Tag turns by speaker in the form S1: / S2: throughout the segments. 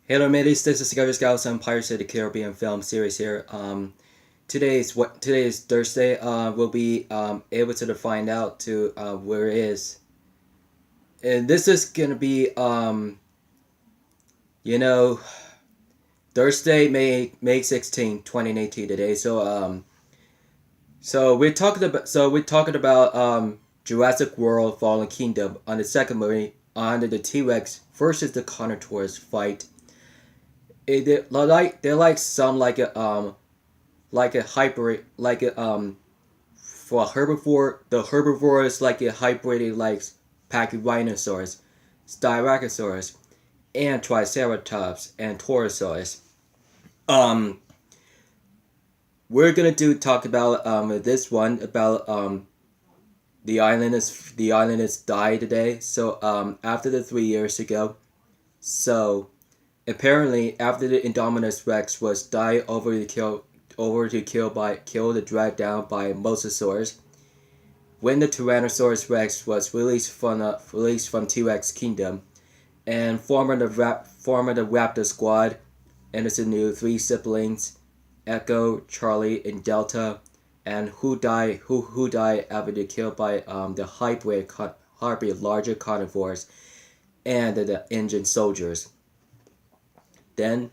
S1: Hello, mateys. This is Discovery Scouts on Pirates of the Caribbean film series here. Today is Thursday. We'll be able to find out to where it is, and this is gonna be you know Thursday, May 16, 2018 today. So we're talking about Jurassic World Fallen Kingdom on the second movie under the T-Rex versus the Carnotaurus fight. They're like some like a hybrid for a herbivore. The herbivore is like a hybrid like Pachyrhinosaurus, Styracosaurus, and Triceratops and Torosaurus. Um, we're gonna talk about this one about the island is died today. So after the 3 years ago, so apparently after the Indominus Rex was died kill the drag down by Mosasaurus. When the Tyrannosaurus Rex was released from T-Rex Kingdom and formed the Raptor Squad, and it's a new three siblings, Echo, Charlie, and Delta, and who died after they killed by the hybrid larger carnivores and the engine soldiers. Then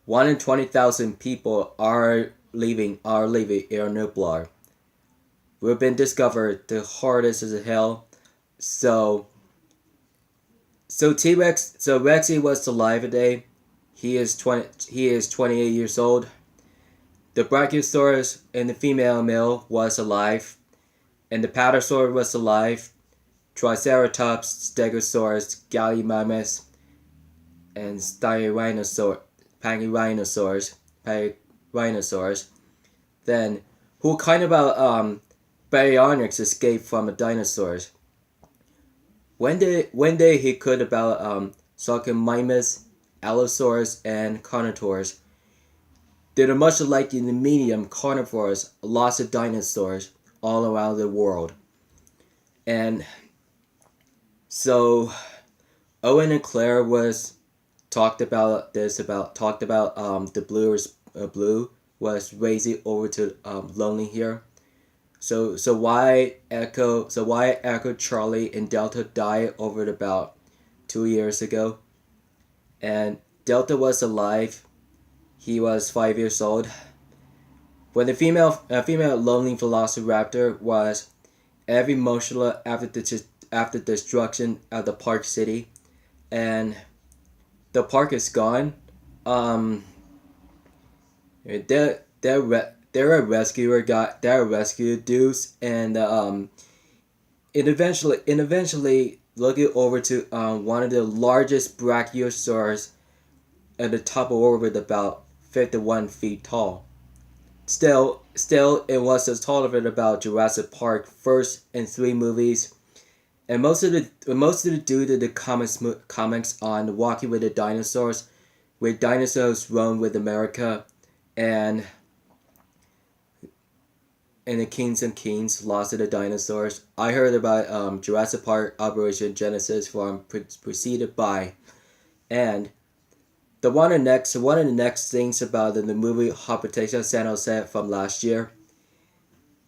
S1: 120,000 people are leaving Air Nublar. We've been discovered the hardest as hell. So Rexy was alive today. He is 28 years old. The Brachiosaurus and the female male was alive. And the Patasaur was alive. Triceratops, Stegosaurus, Gallimimus, and Pachyrhinosaurs. Then who kind of about baryonyx escaped from the dinosaurs. One day he could about Sarcomimus, Allosaurus, and Carnotaurs. They're much like in the medium carnivores, lots of dinosaurs all around the world. And so Owen and Claire was talked about the blue was raising over to lonely here. So why Echo Charlie and Delta died over about 2 years ago, and Delta was alive. He was 5 years old. When the female lonely velociraptor was every emotional after destruction of the park city, and the park is gone. They're a rescue dudes, and it eventually looking over to one of the largest brachiosaurs at the top of orbit, about 51 feet tall. Still, it was as tall of it about Jurassic Park first and three movies, and most of the due to the comics on Walking with the Dinosaurs, where dinosaurs roam with America, and the Kings and Queens Lost of the Dinosaurs. I heard about Jurassic Park Operation Genesis from preceded by, and one of the next things about the movie Habitation San Jose from last year.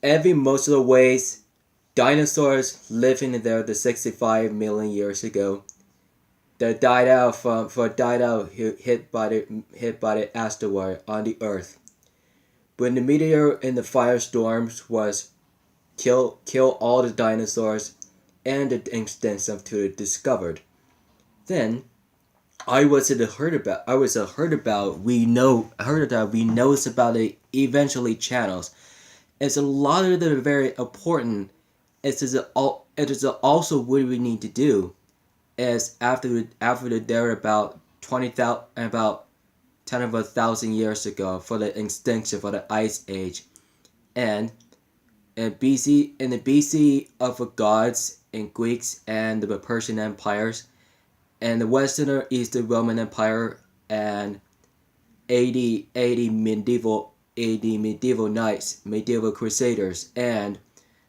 S1: Most of the ways dinosaurs living there the 65 million years ago that died out hit by the asteroid on the Earth. When the meteor and the firestorms was kill all the dinosaurs and the instance of to discovered. Then I was heard about we knows about it eventually channels. It's a lot of them are very important. It is also what we need to do is after there about 10 of 1,000 years ago for the extinction for the ice age, and in the BC of the gods and Greeks and the Persian empires, and the Western or Eastern Roman Empire, and 80 medieval knights, medieval crusaders, and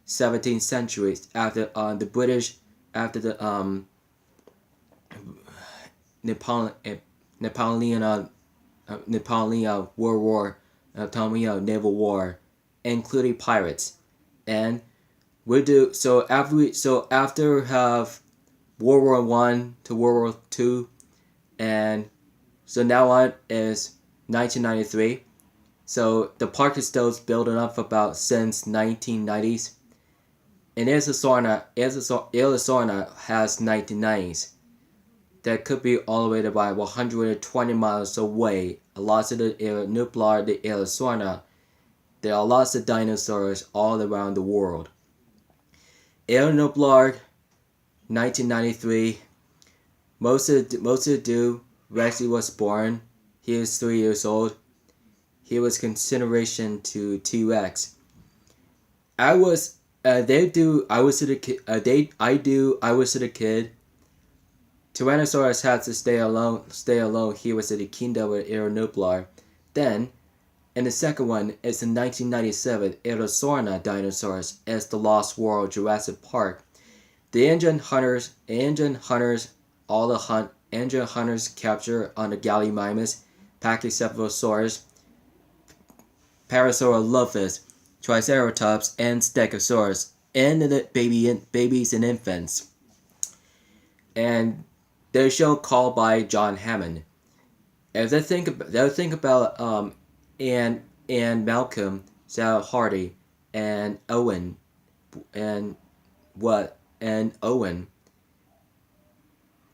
S1: 17th centuries after the British after the Napoleon Napoleon World War, Napoleon Naval War, including pirates, and we do so after have World War One to World War Two, and so now on is 1993. So the park is still building up about since 1990s, and Arizona has 1990s. That could be all the way to about 120 miles away. Lots of the nuclear, the Arizona. There are lots of dinosaurs all around the world. Nuclear, 1993. Most of the dude Rexy was born. He was 3 years old. He was consideration to T-Rex. I was they do I was a kid I was a kid. Tyrannosaurus had to stay alone. He was in the kingdom of Aeronublar. Then, in the second one, it's in 1997, Aerosaurna dinosaurs as the Lost World Jurassic Park. The engine hunters, all the engine hunters capture on the Gallimimus, Pachycephalosaurus, Parasaurolophus, Triceratops, and Stegosaurus, and the babies and infants. And the show called by John Hammond. If they think about and Malcolm, Sarah Hardy, and Owen, and Owen,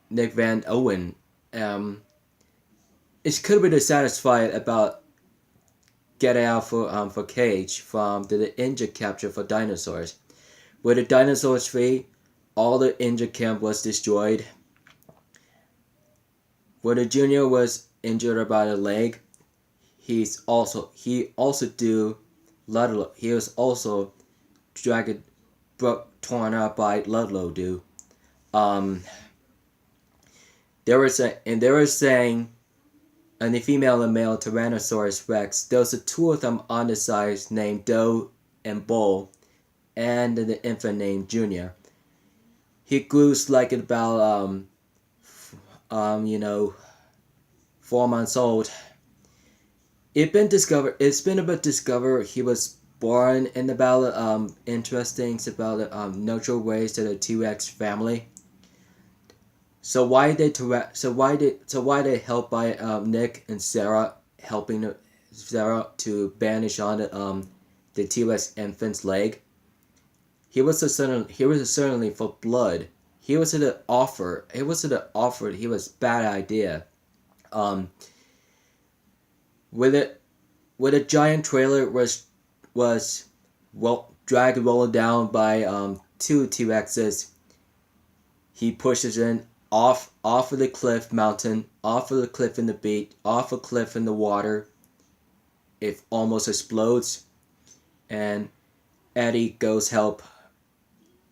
S1: Nick Van Owen, it could be dissatisfied about getting out for cage from the injured capture for dinosaurs. With the dinosaurs free, all the injured camp was destroyed. When the junior was injured about a leg, he was also torn up by Ludlow do. They were saying, and the female and male Tyrannosaurus Rex, there was two of them on the sides named Doe and Bull, and the infant named Junior. He grew like about 4 months old. It's been about discovered he was born in about interesting about natural ways to the T-Rex family. So why they helped by Nick and Sarah helping Sarah to bandage on the T-Rex infant's leg? He was certainly for blood. He was bad idea. With a giant trailer was dragged rolling down by two T-Rexes. He pushes in off of the cliff mountain, off of the cliff in the beach, off a cliff in the water. It almost explodes, and Eddie goes help.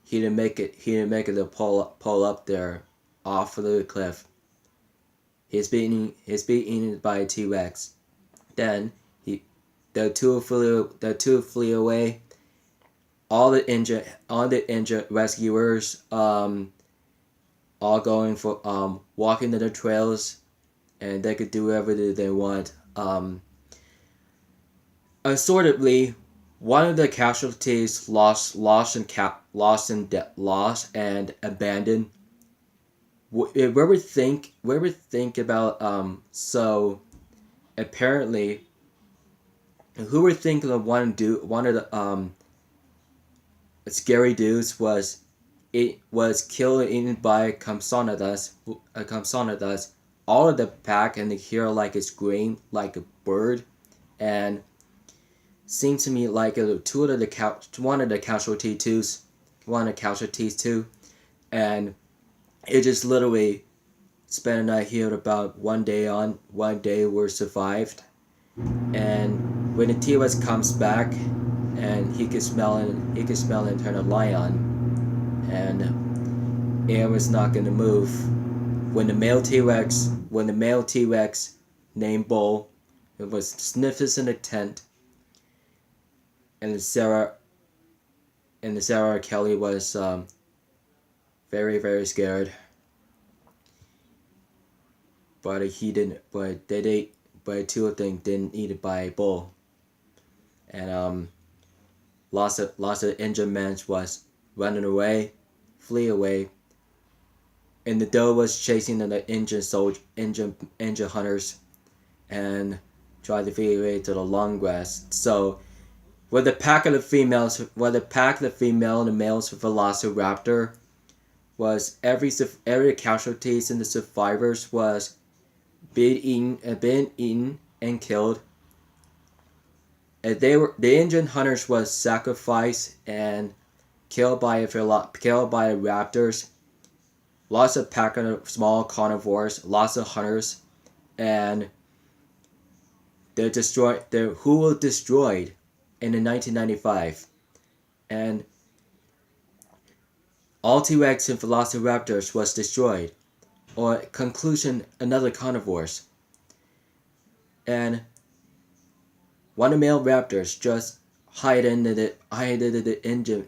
S1: He didn't make it to pull up there off of the cliff. He's being eaten by a T-Rex. Then the two flee away. All the injured rescuers all going for walking to the trails, and they could do whatever they want. Assortedly, one of the casualties lost and abandoned. Where we think about so apparently who were thinking of one of the scary dudes was killed and eaten by Compsognathus. All of the pack, and they hear like a scream like a bird, and seemed to me like one of the casualties too, and it just literally spent a night here about one day were survived, and when the T-Rex comes back, and he could smell and turn a lion, and air was not gonna move. When the male T-Rex named Bull, it was sniffers in a tent, and Sarah Kelly was very, very scared. but he didn't. But two of them didn't eat it by a bull, and lots of injured men was running away, flee away, and the doe was chasing the injured hunters, and tried to flee away to the long grass. So, with the pack of the females, and the males of Velociraptor was every casualties and the survivors was been eaten and killed. And the Indian hunters was sacrificed and killed by the raptors. Lots of pack of small carnivores, lots of hunters, and they're destroyed. Who were destroyed in the 1995, and all T-Rex and Velociraptors was destroyed. Or conclusion, another carnivores. And one of the male raptors just hide into the engine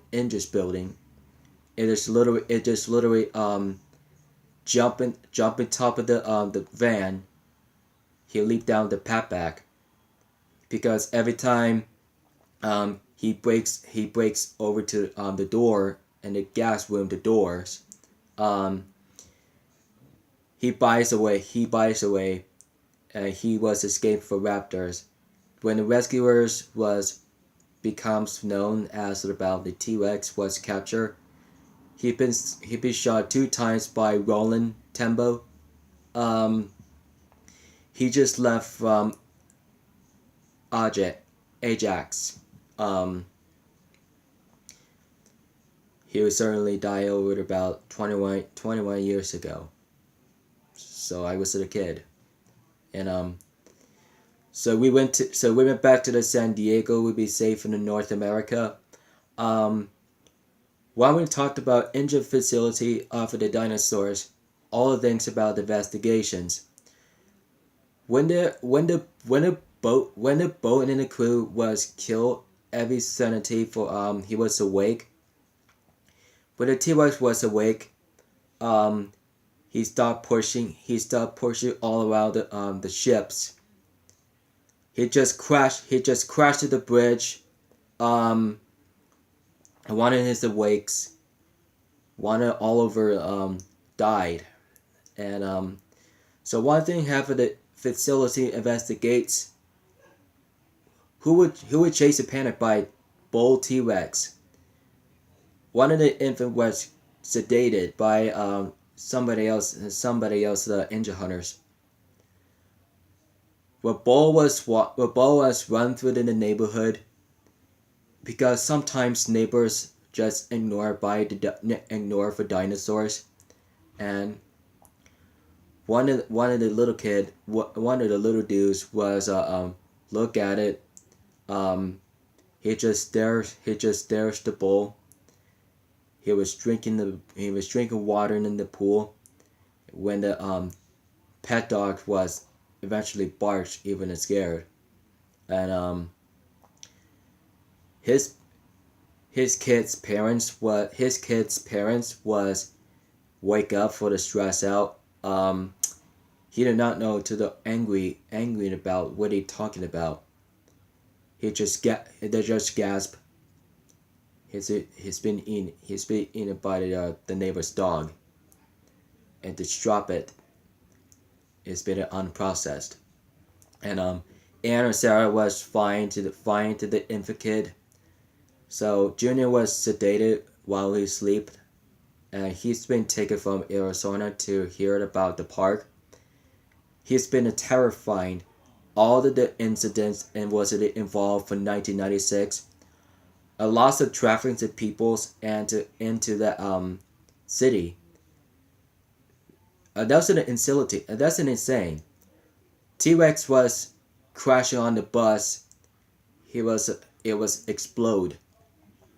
S1: building. It just literally jump in top of the van. He leaped down the padback because every time he breaks over to the door and the gas room, the doors, he buys away, and he was escaped for raptors. When the rescuers becomes known as about the T-Rex was captured, he been shot 2 times by Roland Tembo. He just left from Ajax. He was certainly died over about 21 years ago. So I was a kid, and so we went back to the San Diego. We'd be safe in the North America. While we talked about engine facility for the dinosaurs, all the things about the investigations. When the boat and the crew was killed, every sanity for he was awake. When the T-Rex was awake, he stopped pushing all around the ships. He just crashed to the bridge. One of his awakes, one all over died, and so one thing half of the facility investigates who would chase a panic by bull T-Rex. One of the infant was sedated by somebody else, the injured hunters. Where bull was run through in the neighborhood, because sometimes neighbors just ignore for dinosaurs, and one of the little dudes was look at it. He just stares the bull. He was drinking water in the pool when the pet dog was eventually barked, even scared, and his kids' parents was wake up for the stress out. He did not know to the angry about what he talking about. They just gasp. He's been eaten by the neighbor's dog, and to drop it. It's been unprocessed, and Anne and Sarah was fine to the infant kid. So Junior was sedated while he slept, and he's been taken from Arizona to hear about the park. He's been terrified all the incidents and was involved from 1996. A loss of traffic to peoples and into the city. That's an insane. T-Rex was crashing on the bus. It was explode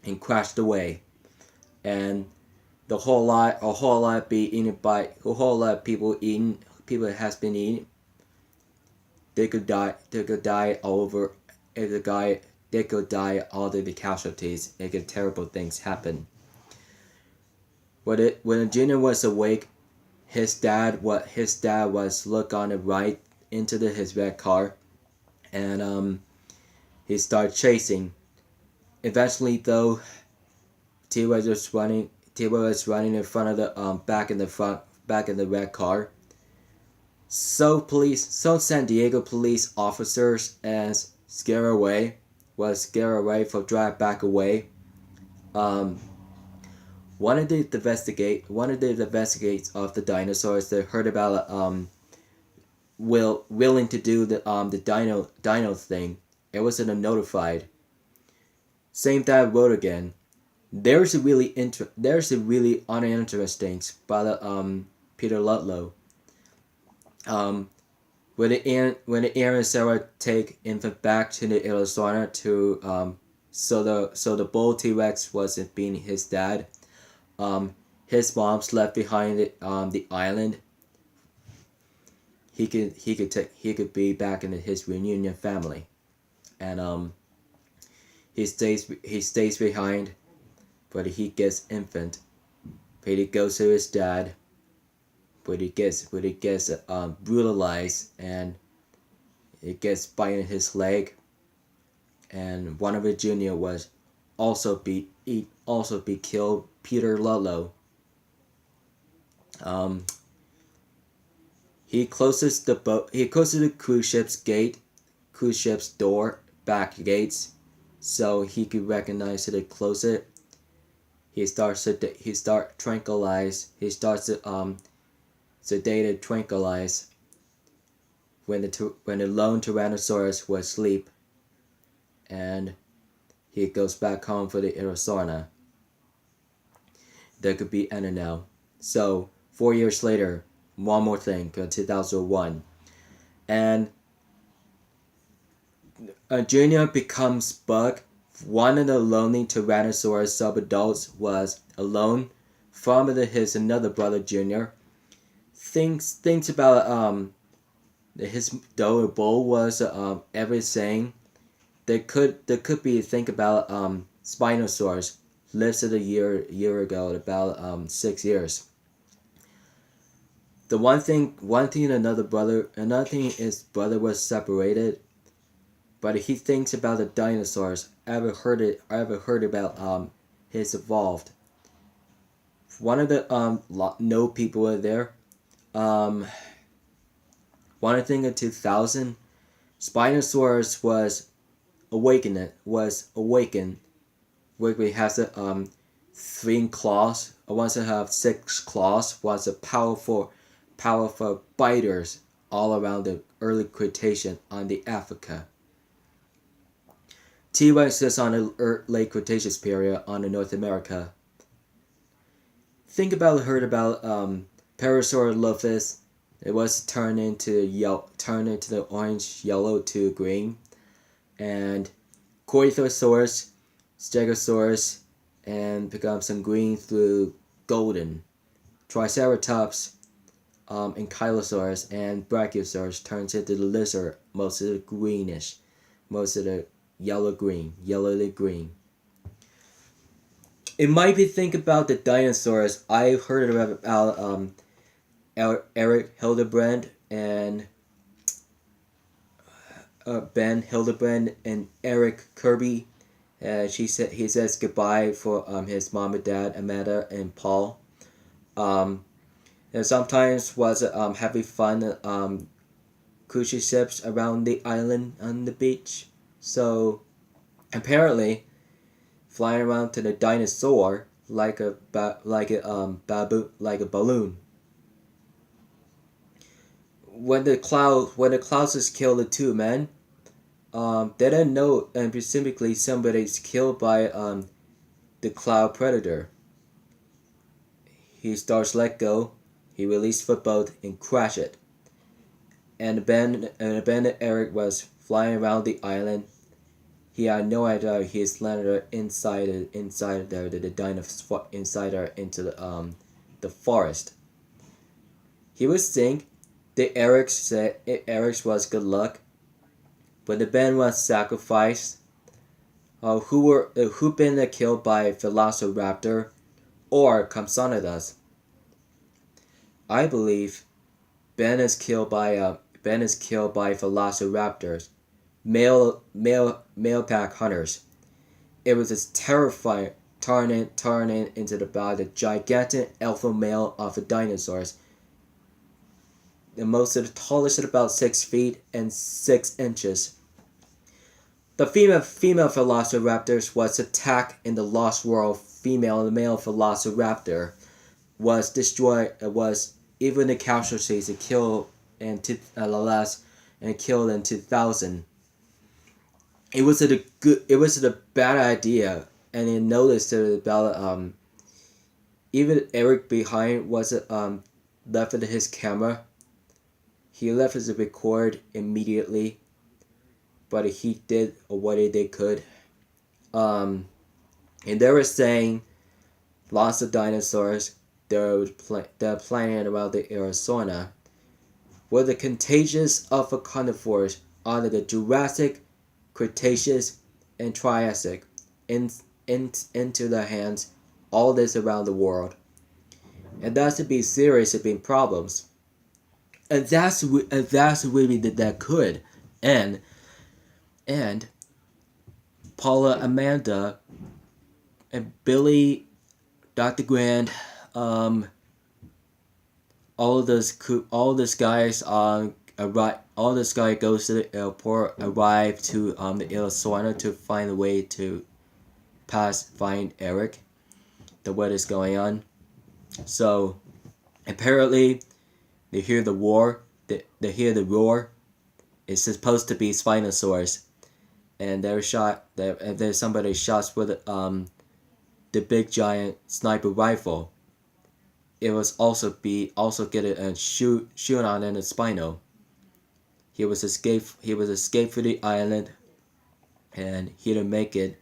S1: and crashed away, and a whole lot of people has been eaten. They could die all over. They could die all of the casualties. It could terrible things happen. When the junior was awake, his dad was look on the right into his red car, and he started chasing. Eventually, though, T was running in front of the back in the red car. So San Diego police officers and scare away for drive back away. Um, one of the investigates of the dinosaurs that heard about willing to do the dino thing. It wasn't a notified. Same that wrote again. There's a really uninteresting by the Peter Ludlow. When the Aaron and Sarah take infant back to the Arizona to so the bull T-Rex wasn't being his dad. His mom's left behind the island. He could be back in his reunion family, and he stays behind, but he gets infant. But he goes to his dad. But he gets brutalized, and it gets biting his leg, and one of the junior was also be killed. Peter Ludlow. He closes the cruise ship's door back gates, so he could recognize it and close it. He starts to sedated tranquilize when the lone Tyrannosaurus was asleep, and he goes back home for the Arizona. There could be end now. So 4 years later, one more thing, 2001, and Junior becomes Bug. One of the lonely Tyrannosaurus subadults was alone from his another brother Junior. Thinks about his though bull was ever saying there could be think about Spinosaurus lived a year ago about 6 years. The one thing another thing is brother was separated, but he thinks about the dinosaurs. Ever heard about his evolved. One of the no people were there. One thing in 2000, Spinosaurus was awakened. Where he has a 3 claws. Once to have 6 claws. Was a powerful biters all around the early Cretaceous on the Africa. T-Rex is on the late Cretaceous period on the North America. Heard about Parasaurolophus. It was turned into the orange, yellow to green, and Corythosaurus, Stegosaurus, and becomes some green through golden. Triceratops, Ankylosaurus and Brachiosaurus turns into the lizard, most of the greenish, most of the yellowy green. It might be think about the dinosaurs. I've heard about Eric Hildebrand and Ben Hildebrand and Eric Kirby. He says goodbye for his mom and dad, Amanda and Paul. And sometimes was having fun cruise ships around the island on the beach. So apparently, flying around to the dinosaur like a balloon. When the Clouses kill the 2 men, they didn't know, and presumably somebody's killed by the cloud predator. He starts let go. He released footboat and crash it. And Ben and Eric was flying around the island. He had no idea he's landed inside there, the dinosaur inside there into the forest. He was think the Eric said Eric's was good luck, but the Ben was sacrificed. Who been killed by Velociraptor or Compsognathus. I believe Ben is killed by velociraptors, male pack hunters. It was this terrifying turning into about the gigantic alpha male of the dinosaurs. The most of the tallest at about 6 feet and 6 inches. The female velociraptors was attacked in the Lost World. Female and male velociraptor was destroyed. Was even the casualties and killed and killed in 2000. It was a bad idea, and he noticed that about even Eric behind was left with his camera. He left his record immediately, but he did what they could. And they were saying lots of dinosaurs. They're planning around the Arizona, were the contagious of a carnivores under the Jurassic, Cretaceous, and Triassic into the hands all this around the world. And that's to be serious have been problems. And that's really that could. And Paula, Amanda, and Billy, Dr. Grand, all this guys all this guy goes to the airport, arrive to the Arizona to find a way to find Eric. What is going on? So apparently they hear the roar. They hear the roar. It's supposed to be Spinosaurus, and they're shot. There's somebody shots with the big giant sniper rifle. It was also get it and shoot on in the spinal. He was escaped for the island, and he didn't make it.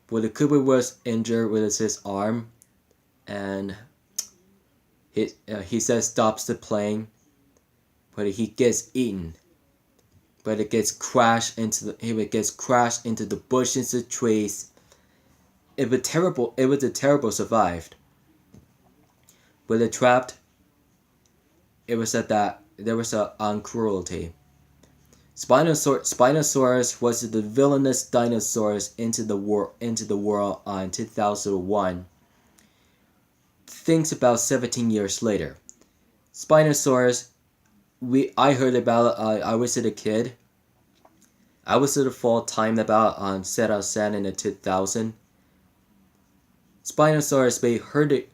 S1: But the Cooper was injured with his arm, and he says stops the plane, but he gets eaten. But it gets crashed into the bushes and trees. It was a terrible survived. With it trapped, it was at that there was a uncruelty. Spinosaurus was the villainous dinosaurs into the world in 2001. Things about 17 years later. Spinosaurus, I heard about I was a kid. I was at a full time about on set in the 2000. Spinosaurus heard it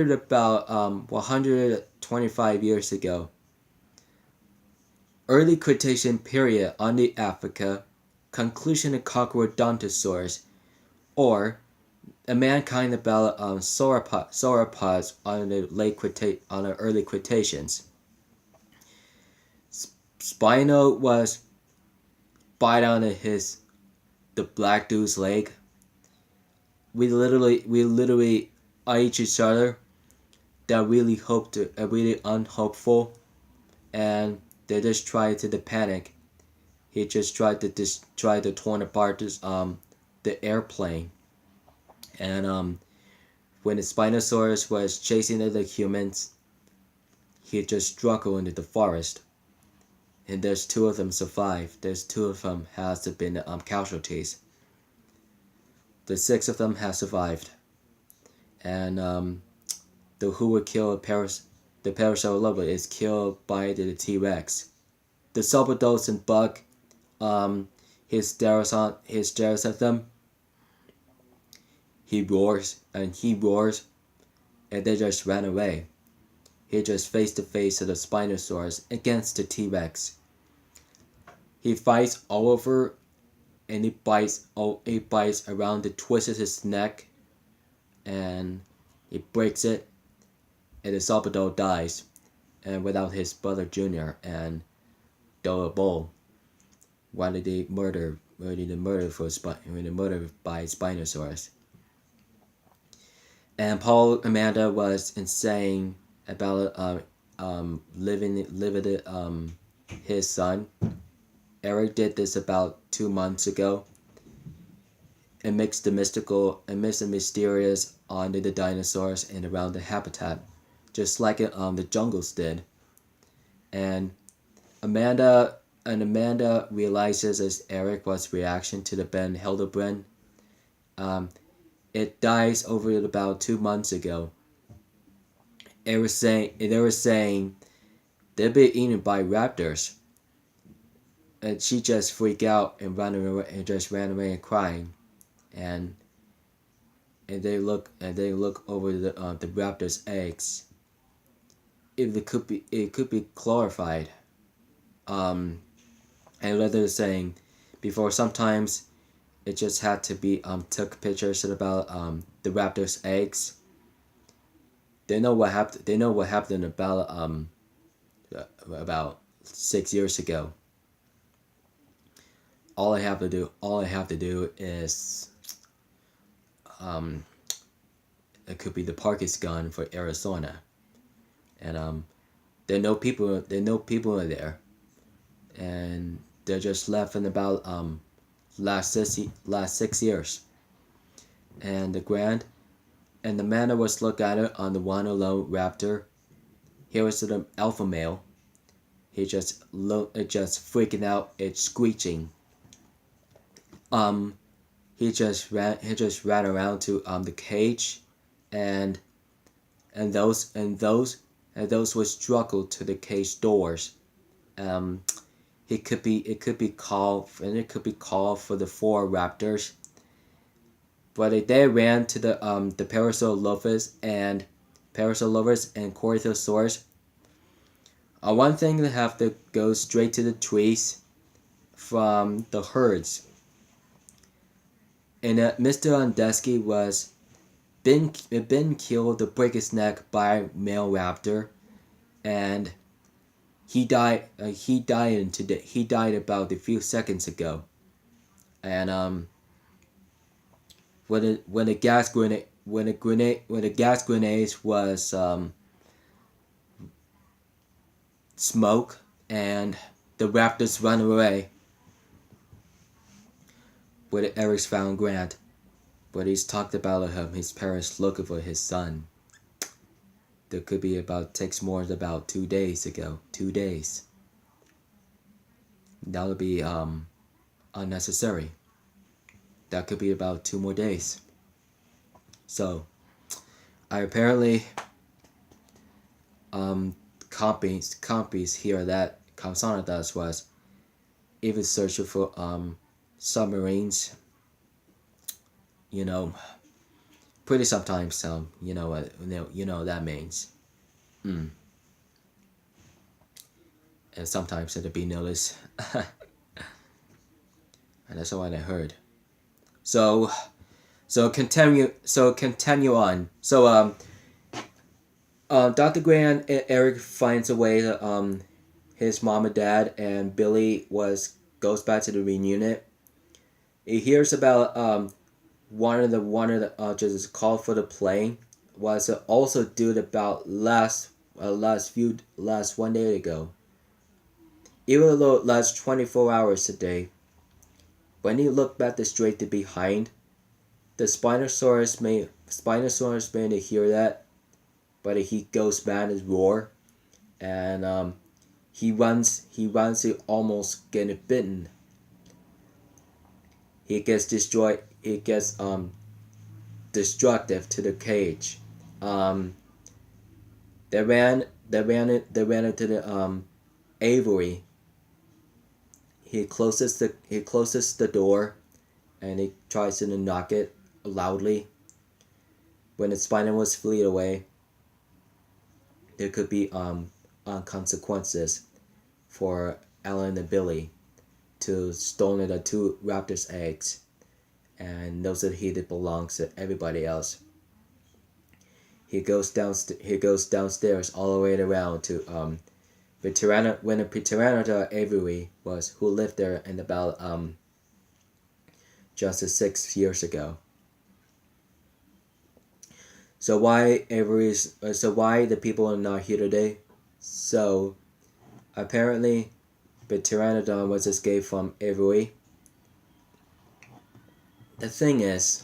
S1: about 125 years ago. Early Cretaceous period on the Africa, conclusion of Cockrodontosaurs, or a mankind about sauropods on the early Cretaceous. Spino was bite on the black dude's leg. We literally eyed each other. That really really unhopeful, and they just tried to panic. He just tried to torn apart the airplane, and when the Spinosaurus was chasing the humans, he just struggled into the forest. And there's 2 of them survived. There's 2 of them has been casualties. The 6 of them have survived, and the who were killed the Parasaurolophus is killed by the T-Rex. The Salvador's and Buck, he stares at them. He roars, and they just ran away. He just face to face with the Spinosaurus against the T-Rex. He fights all over, and he bites around the twist of his neck, and he breaks it, and the Salvador dies, and without his brother Junior and Dora Bull. Why did they murder by Spinosaurus? And Paul Amanda was insane about living his son. Eric did this about 2 months ago. It mixed the mysterious onto the dinosaurs and around the habitat. just like the jungles did. And Amanda realizes as Eric was reaction to the Ben Hildebrand. It dies over about 2 months ago. They were saying they've been eaten by raptors, and she just freaked out and ran away and crying, and they look over the raptor's eggs. It could be glorified. And they're saying before sometimes it just had to be took pictures about the raptor's eggs. They know what happened. They know what happened about 6 years ago. All I have to do is it could be the Parkes gun for Arizona, and they know people are there, and they're just left in about last 6 years, and the man was look at it on the one alone raptor. Here was the alpha male. It just freaking out. It's screeching. He just ran around to the cage, and those would struggle to the cage doors. It could be called for the 4 raptors, but they ran to the Parasaurolophus and Corythosaurus. One thing they have to go straight to the trees from the herds. And Mr. Ondesky was been killed to break his neck by male raptor, and he died. He died about a few seconds ago, and when the gas grenades was smoke, and the raptors run away. But Eric's found Grant, but he's talked about his parents looking for his son. There could be takes more than about 2 days ago. 2 days. That would be unnecessary. That could be about 2 more days. So, I apparently copies here that Kamsana does was even searching for submarines. Pretty sometimes you know what that means. And sometimes it'll be noticed. And that's what I heard. So continue on. So Dr. Grant and Eric finds a way to his mom and dad and Billy goes back to the reunion. He hears about one of the just called for the plane was also due about last 1 day ago. Even though it lasts 24 hours a day. When he looked back the straight to behind, the Spinosaurus may hear that, but he goes mad and roar, and he runs to almost getting bitten. He gets destroyed. It gets destructive to the cage. They ran into the aviary. He closes the door, and he tries to knock it loudly. When the Spino was fleet away, there could be consequences for Alan and Billy to stolen the 2 raptors' eggs, and knows that he belongs to everybody else. He goes downstairs all the way around to when the Pteranodon aviary was who lived there in about just 6 years ago. So why the people are not here today? So apparently the Pteranodon was escaped from aviary. The thing is,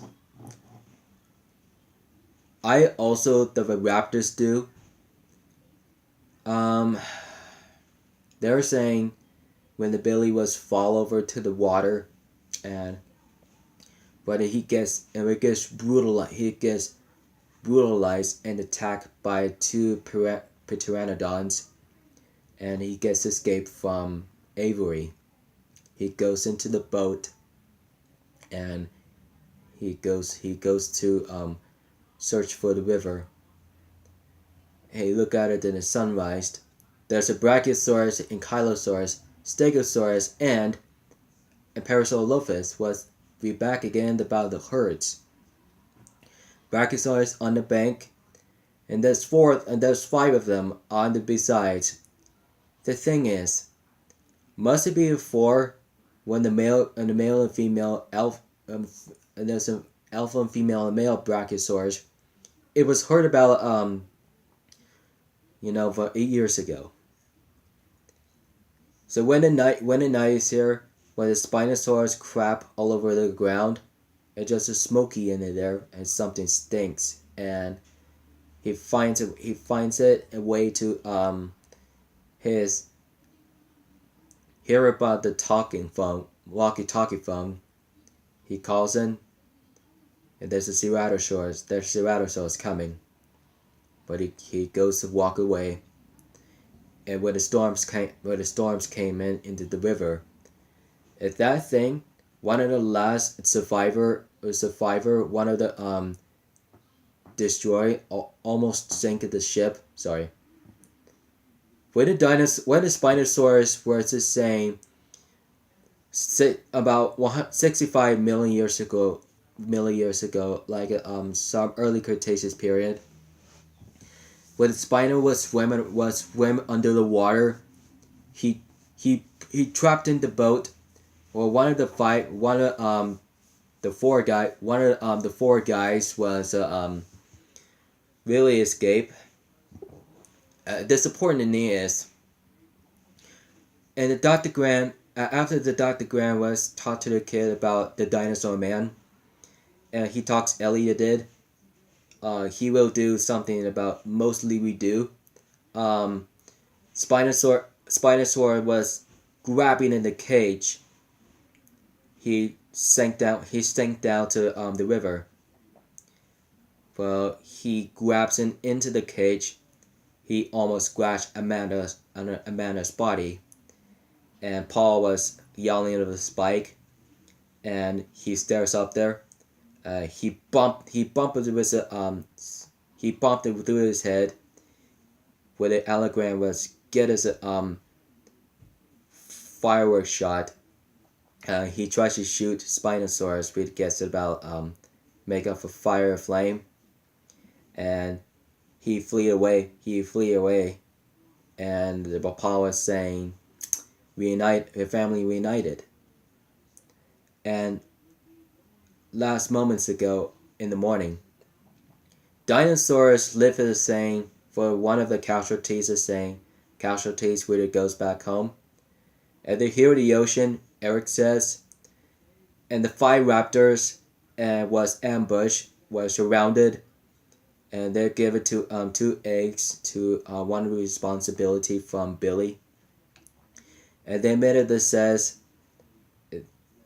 S1: the raptors do, Um, they're saying when the Billy was fall over to the water, and but it gets brutalized and attacked by two pteranodons, and he gets escaped from Avery. He goes into the boat, and he goes to search for the river. Hey, look at it in the sunrise. There's a Brachiosaurus, Ankylosaurus, Stegosaurus, and Parasaurolophus was be back again about the herds. Brachiosaurus on the bank, and there's five of them on the besides. The thing is, must it be four when the male and female and there's an alpha and female and male Brachiosaurus? It was heard about about 8 years ago. So when the night is here, when the Spinosaurus crap all over the ground, it's just a smoky in there and something stinks, and he finds it a way to his hear about the talking phone, walkie-talkie phone. He calls in, and there's a Ceratosaurus coming, but he goes to walk away. And when the storms came into the river, if that thing, one of the last survivor, one of the destroy almost sank the ship. Sorry. When the Spinosaurus was just saying, about 65 million years ago, like some early Cretaceous period, when the Spino was swim under the water, he trapped in the boat, or one of the four guys was really escape. Disappointing thing is, and the Dr. Grant, after the Dr. Grant was taught to the kid about the dinosaur man, and he talks Elliot did, he will do something about mostly we do. Spinosaur was grabbing in the cage. He sank down to the river. Well, he grabs into the cage. He almost scratched Amanda's body, and Paul was yelling at the spike, and he stares up there. He bumped it through his head. Where the Allegram was get his fireworks shot. He tries to shoot Spinosaurus, but it gets about make up a fire flame, and he flee away, and the Paul was saying, the family reunited. And last moments ago in the morning, dinosaurs live as saying, for one of the casualties is saying, casualties where it goes back home. And they hear the ocean, Eric says, and the five raptors was ambushed, was surrounded, and they give it to 2 eggs to one responsibility from Billy. And they made it that says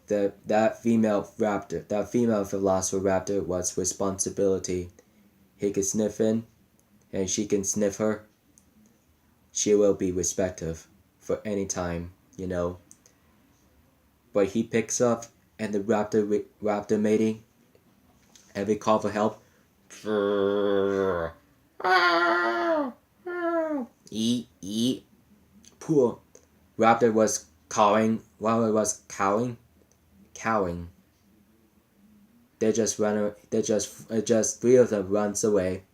S1: that female velociraptor was responsibility. He can sniff in, and she can sniff her. She will be respective for any time, But he picks up, and the raptor mating, and they call for help. Eat. Poor raptor was cawing while it was cowing. They just three of them runs away,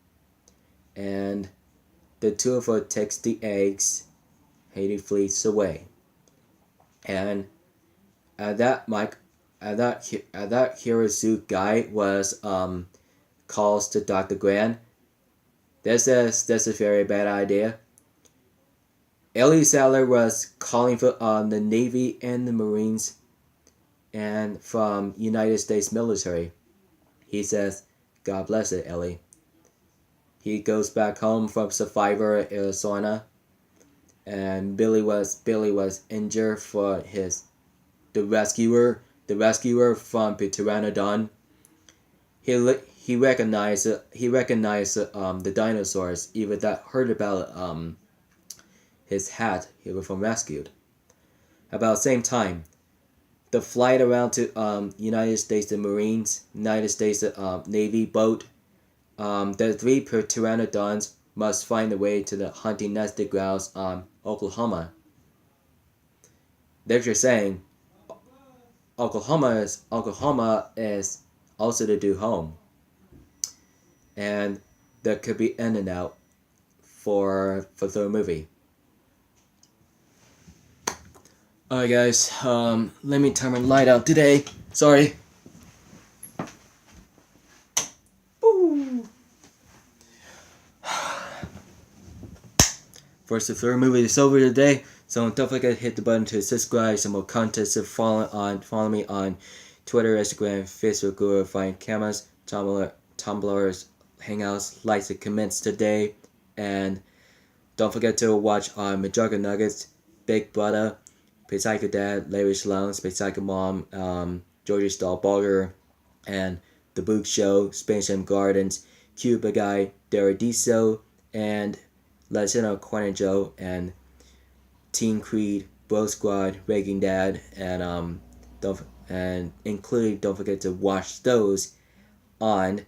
S1: and the two of them takes the eggs, and he flees away. And at that Hirozu guy was calls to Dr. Grant. That's a very bad idea. Ellie Sattler was calling for the Navy and the Marines, and from United States military. He says, God bless it, Ellie. He goes back home from Survivor, Arizona, and Billy was injured for the rescuer from the pteranodon. He recognized the dinosaurs even that heard about his hat he was from rescued. About the same time, the flight around to United States United States Navy boat, the three pteranodons must find a way to the hunting nesting grounds on Oklahoma. They're just saying Oklahoma is also the new home, and there could be in and out for the movie. Alright guys, let me turn my light out today. Sorry. First, the third movie is over today, so don't forget to hit the button to subscribe. Some more content to follow me on Twitter, Instagram, Facebook, Google, find cameras, Tumblr's, Hangouts, likes and comments today, and don't forget to watch Majorca Nuggets, Big Brother, Psycho Dad, Larry Sloan, Psycho Mom, Georgie Stahlbarger, and The Book Show, Space Jam Gardens, Cuba Guy, Daradiso, and Latino Corner Joe, and Teen Creed, Bro Squad, Raking Dad, and don't forget to watch those on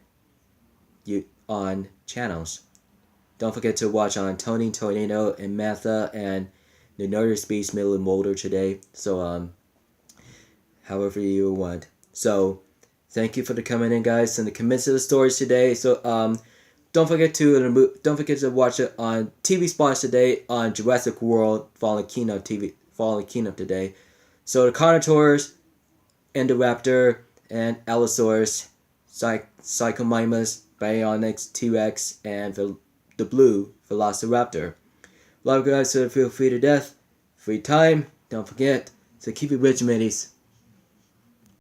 S1: channels. Don't forget to watch on Tony Tornado and Matha and the Nerder Space Middle Molder today. So however you want. So thank you for the coming in, guys, and the comments to the stories today. So don't forget to watch it on TV spots today on Jurassic World Fallen Kingdom today. So the Carnotaurs, Indoraptor, and Allosaurus, Psychomimus, Baryonyx, T-Rex, and the blue Velociraptor. Love you guys, so feel free to death. Free time, don't forget. So keep it rich, mateys.